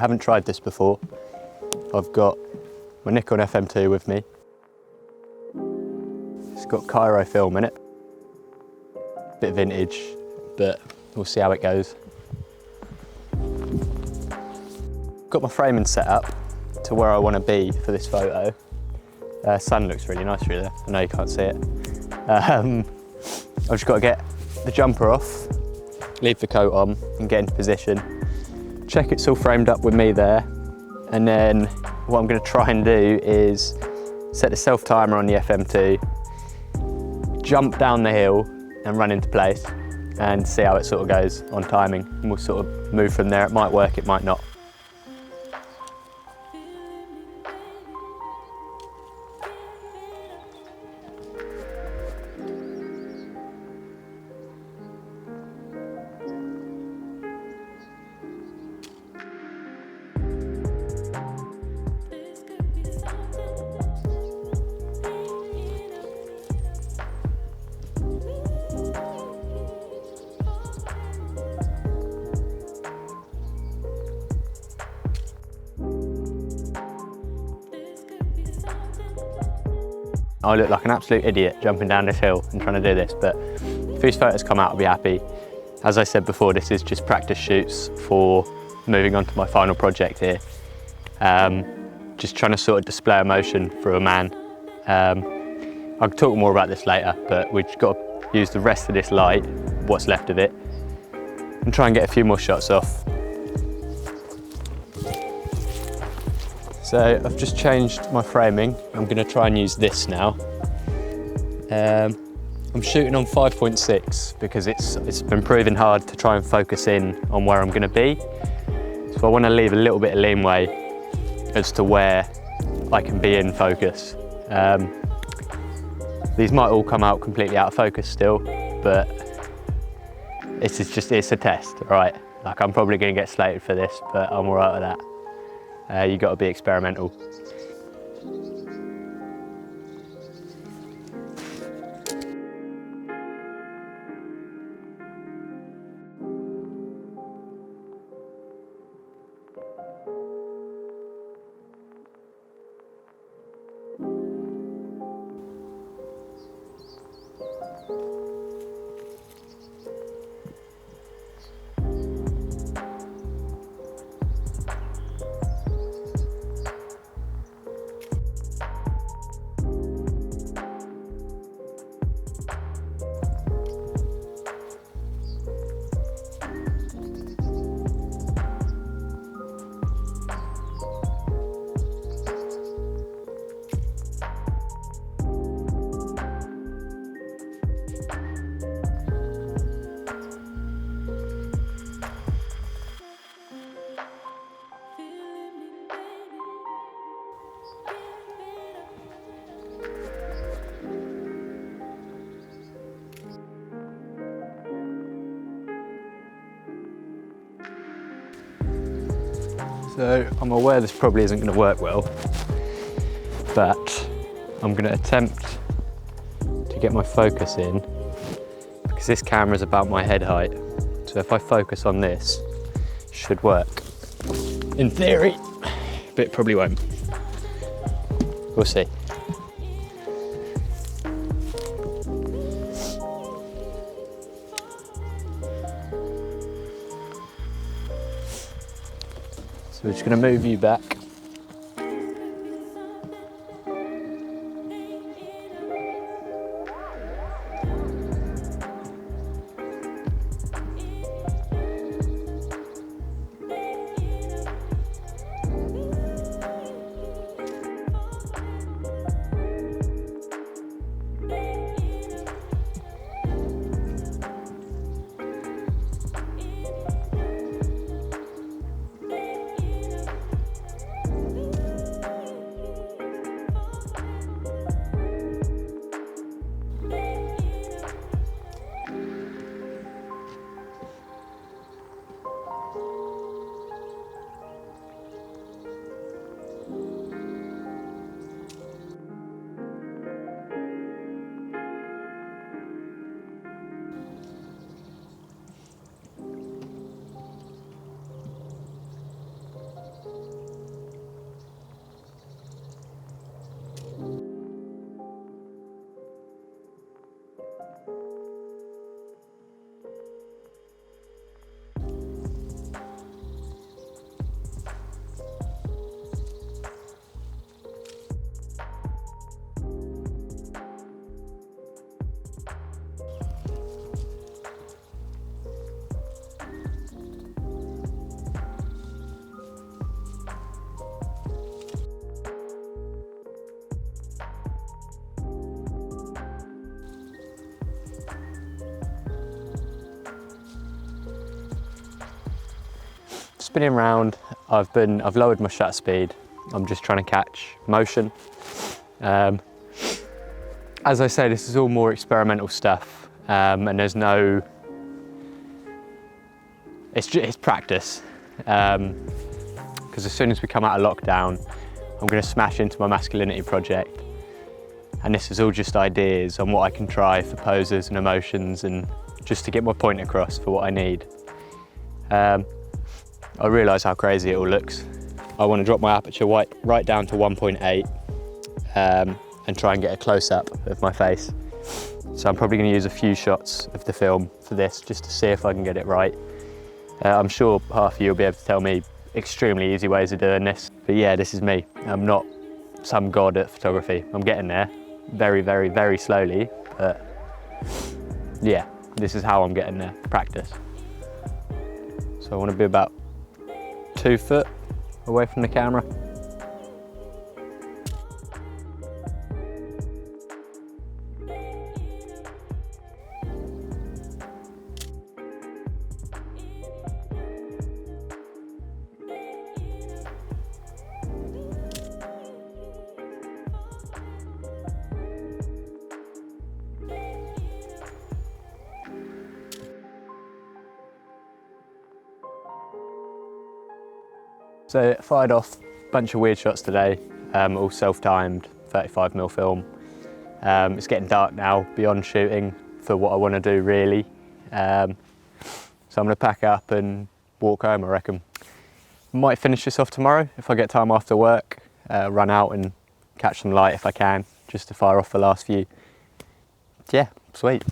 haven't tried this before. I've got my Nikon FM2 with me. It's got Kyro film in it. Bit vintage, but we'll see how it goes. Got my framing set up to where I want to be for this photo. Sun looks really nice through there. I know you can't see it. I've just got to get the jumper off, leave the coat on and get into position. Check it's all framed up with me there. And then what I'm going to try and do is set the self timer on the FM2, jump down the hill and run into place and see how it sort of goes on timing. And we'll sort of move from there. It might work, it might not. I look like an absolute idiot jumping down this hill and trying to do this, but if these photos come out, I'll be happy. As I said before, this is just practice shoots for moving on to my final project here. Just trying to sort of display emotion for a man. I'll talk more about this later, but we've got to use the rest of this light, what's left of it, and try and get a few more shots off. So I've just changed my framing. I'm going to try and use this now. I'm shooting on 5.6 because it's been proving hard to try and focus in on where I'm going to be. So I want to leave a little bit of leeway as to where I can be in focus. These might all come out completely out of focus still, but it's a test, all right? Like, I'm probably going to get slated for this, but I'm all right with that. You've got to be experimental. So I'm aware this probably isn't going to work well, but I'm going to attempt to get my focus in because this camera is about my head height. So if I focus on this, it should work. In theory, but it probably won't. We'll see. So we're just going to move you back. spinning around. I've lowered my shutter speed. I'm just trying to catch motion. As I say, this is all more experimental stuff, and there's no, it's practice. Because as soon as we come out of lockdown, I'm going to smash into my masculinity project. And this is all just ideas on what I can try for poses and emotions, and just to get my point across for what I need. I realise how crazy it all looks. I want to drop my aperture right down to 1.8 and try and get a close-up of my face. So I'm probably going to use a few shots of the film for this, just to see if I can get it right. I'm sure half of you will be able to tell me extremely easy ways of doing this. But yeah, this is me. I'm not some god at photography. I'm getting there very, very, very slowly. But yeah, this is how I'm getting there, practice. So I want to be about 2 foot away from the camera. So fired off a bunch of weird shots today, all self-timed, 35mm film. It's getting dark now, beyond shooting for what I want to do really. So I'm going to pack up and walk home, I reckon. Might finish this off tomorrow if I get time after work, run out and catch some light if I can, just to fire off the last few. Yeah, sweet.